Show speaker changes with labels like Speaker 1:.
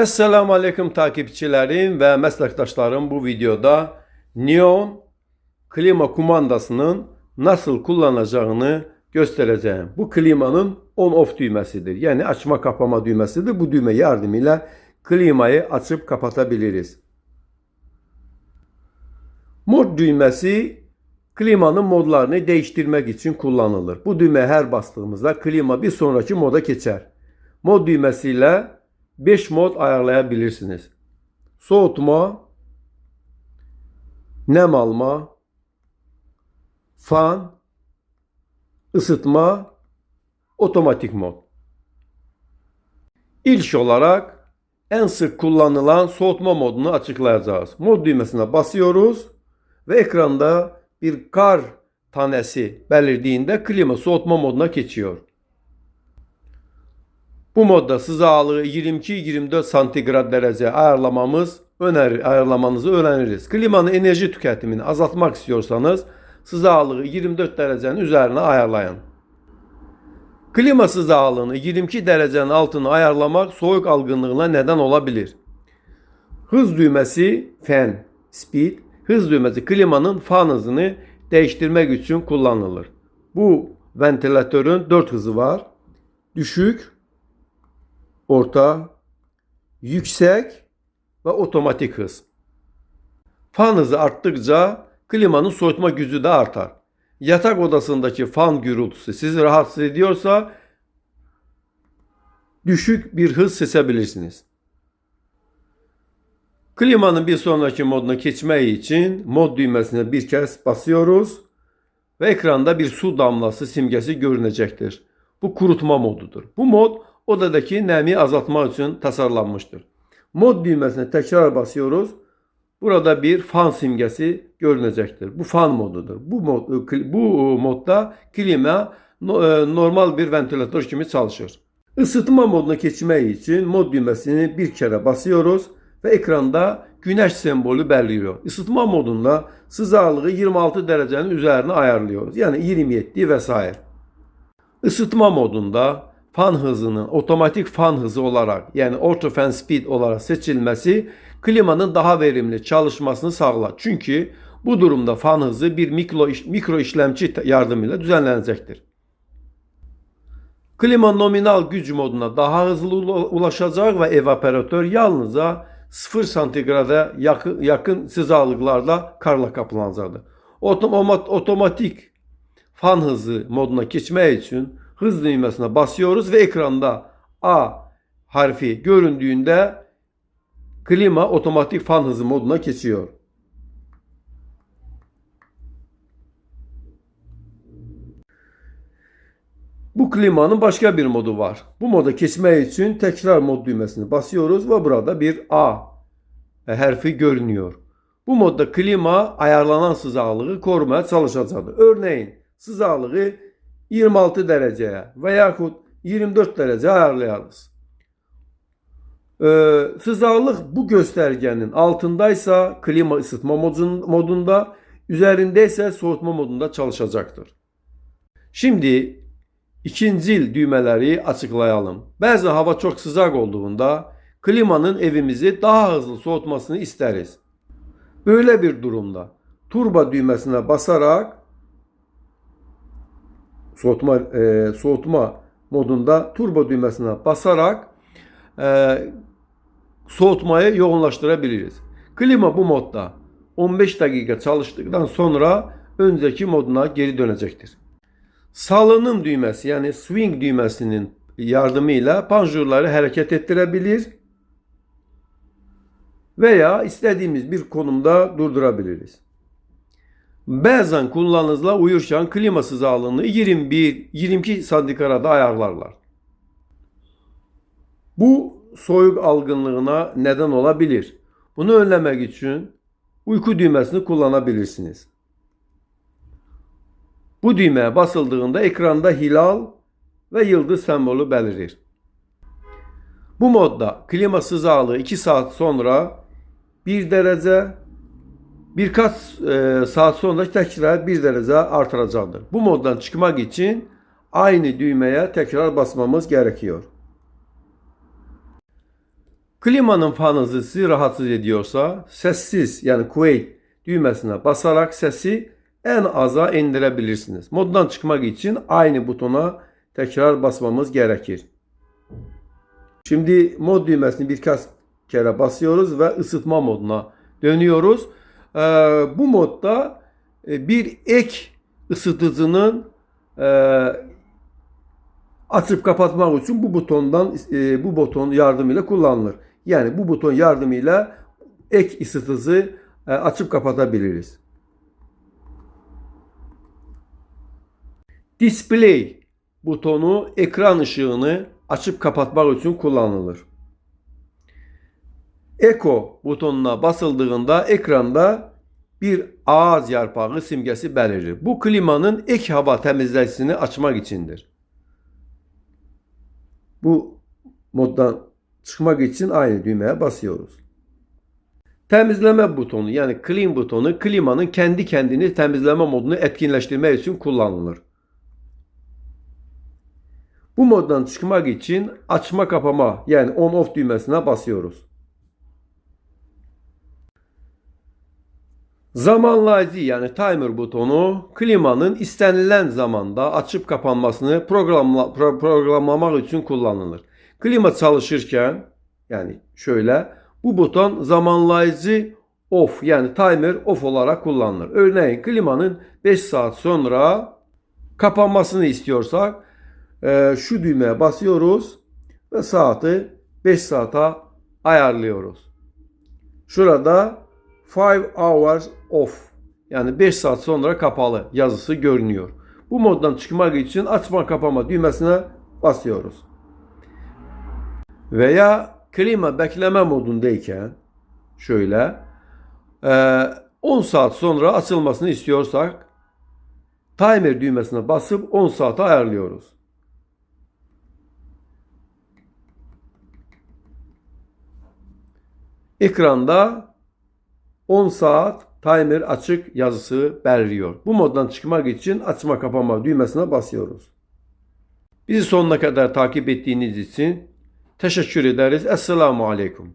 Speaker 1: Esselamu Aleyküm takipçilerim ve meslektaşlarım, bu videoda Neon klima kumandasının nasıl kullanacağını göstereceğim. Bu klimanın on-off düğmesidir. Yani açma kapama düğmesidir. Bu düğme yardımıyla klimayı açıp kapatabiliriz. Mod düğmesi klimanın modlarını değiştirmek için kullanılır. Bu düğmeye her bastığımızda klima bir sonraki moda geçer. Mod düğmesiyle 5 mod ayarlayabilirsiniz. Soğutma, nem alma, fan, ısıtma, otomatik mod. İlk olarak en sık kullanılan soğutma modunu açıklayacağız. Mod düğmesine basıyoruz ve ekranda bir kar tanesi belirdiğinde klima soğutma moduna geçiyor. Bu modda sıcaklığı 22-24 santigrat derece ayarlamanızı öğreniriz. Klimanın enerji tüketimini azaltmak istiyorsanız sıcaklığı 24 derecenin üzerine ayarlayın. Klima sıcaklığını 22 derecenin altına ayarlamak soğuk algınlığına neden olabilir. Hız düğmesi fan, speed, hız düğmesi klimanın fan hızını değiştirmek için kullanılır. Bu ventilatörün 4 hızı var. Düşük, orta, yüksek ve otomatik hız. Fan hızı arttıkça klimanın soğutma gücü de artar. Yatak odasındaki fan gürültüsü sizi rahatsız ediyorsa düşük bir hız seçebilirsiniz. Klimanın bir sonraki moduna geçmek için mod düğmesine bir kez basıyoruz ve ekranda bir su damlası simgesi görünecektir. Bu kurutma modudur. Bu mod odadaki nemi azaltmak için tasarlanmıştır. Mod düğmesine tekrar basıyoruz. Burada bir fan simgesi görünecektir. Bu fan modudur. Bu modda klima normal bir ventilatör gibi çalışır. Isıtma moduna geçmek için mod düğmesini bir kere basıyoruz ve ekranda güneş sembolü beliriyor. Isıtma modunda sıcaklığı 26 derecenin üzerine ayarlıyoruz. Yani 27 vesaire. Isıtma modunda fan hızının otomatik fan hızı olarak, yani auto fan speed olarak seçilmesi klimanın daha verimli çalışmasını sağlar. Çünkü bu durumda fan hızı bir mikro işlemci yardımıyla düzenlenecektir. Klima nominal güç moduna daha hızlı ulaşacak ve evaporatör yalnızca 0 santigrada yakın sıcaklıklarda karla kaplanacaktır. Otomatik fan hızı moduna geçmek için hız düğmesine basıyoruz ve ekranda A harfi göründüğünde klima otomatik fan hızı moduna geçiyor. Bu klimanın başka bir modu var. Bu moda geçmek için tekrar mod düğmesini basıyoruz ve burada bir A harfi görünüyor. Bu modda klima ayarlanan sıcaklığı korumaya çalışacaktır. Örneğin sıcaklığı 26 dereceye veyahut 24 derece ayarlayarız. Sıcaklık bu göstergenin altındaysa klima ısıtma modunda, üzerindeyse soğutma modunda çalışacaktır. Şimdi ikincil düğmeleri açıklayalım. Bazen hava çok sıcak olduğunda klimanın evimizi daha hızlı soğutmasını isteriz. Böyle bir turbo düğmesine basarak soğutma modunda turbo düğmesine basarak soğutmayı yoğunlaştırabiliriz. Klima bu modda 15 dakika çalıştıktan sonra önceki moduna geri dönecektir. Salınım düğmesi, yani swing düğmesinin yardımıyla panjurları hareket ettirebilir veya istediğimiz bir konumda durdurabiliriz. Bazen kullanıcılar uyurken klima sıcaklığını 21-22 santigrada ayarlarlar. Bu soğuk algınlığına neden olabilir. Bunu önlemek için uyku düğmesini kullanabilirsiniz. Bu düğmeye basıldığında ekranda hilal ve yıldız sembolü belirir. Bu modda klima sıcaklığı 2 saat sonra 1 derece, birkaç saat sonra tekrar 1 derece artıracaktır. Bu moddan çıkmak için aynı düğmeye tekrar basmamız gerekiyor. Klimanın fanızı sizi rahatsız ediyorsa sessiz yani quiet düğmesine basarak sesi en aza indirebilirsiniz. Moddan çıkmak için aynı butona tekrar basmamız gerekir. Şimdi mod düğmesini birkaç kere basıyoruz ve ısıtma moduna dönüyoruz. Bu modda bir ek ısıtıcının açıp kapatmak için bu buton yardımıyla kullanılır. Yani bu buton yardımıyla ek ısıtıcı açıp kapatabiliriz. Display butonu ekran ışığını açıp kapatmak için kullanılır. Echo butonuna basıldığında ekranda bir ağaç yarpağı simgesi belirir. Bu klimanın ek hava temizleyicisini açmak içindir. Bu moddan çıkmak için aynı düğmeye basıyoruz. Temizleme butonu yani clean butonu klimanın kendi kendini temizleme modunu etkinleştirmek için kullanılır. Bu moddan çıkmak için açma kapama yani on off düğmesine basıyoruz. Zamanlayıcı yani timer butonu klimanın istenilen zamanda açıp kapanmasını programlamak için kullanılır. Klima çalışırken yani şöyle bu buton zamanlayıcı off yani timer off olarak kullanılır. Örneğin klimanın 5 saat sonra kapanmasını istiyorsak şu düğmeye basıyoruz ve saati 5 saate ayarlıyoruz. Şurada 5 hours off yani 5 saat sonra kapalı yazısı görünüyor. Bu moddan çıkmak için açma kapama düğmesine basıyoruz. Veya klima bekleme modundayken şöyle 10 saat sonra açılmasını istiyorsak timer düğmesine basıp 10 saate ayarlıyoruz. Ekranda 10 saat timer açık yazısı beliriyor. Bu moddan çıkmak için açma kapama düğmesine basıyoruz. Bizi sonuna kadar takip ettiğiniz için teşekkür ederiz. Esselamu Aleyküm.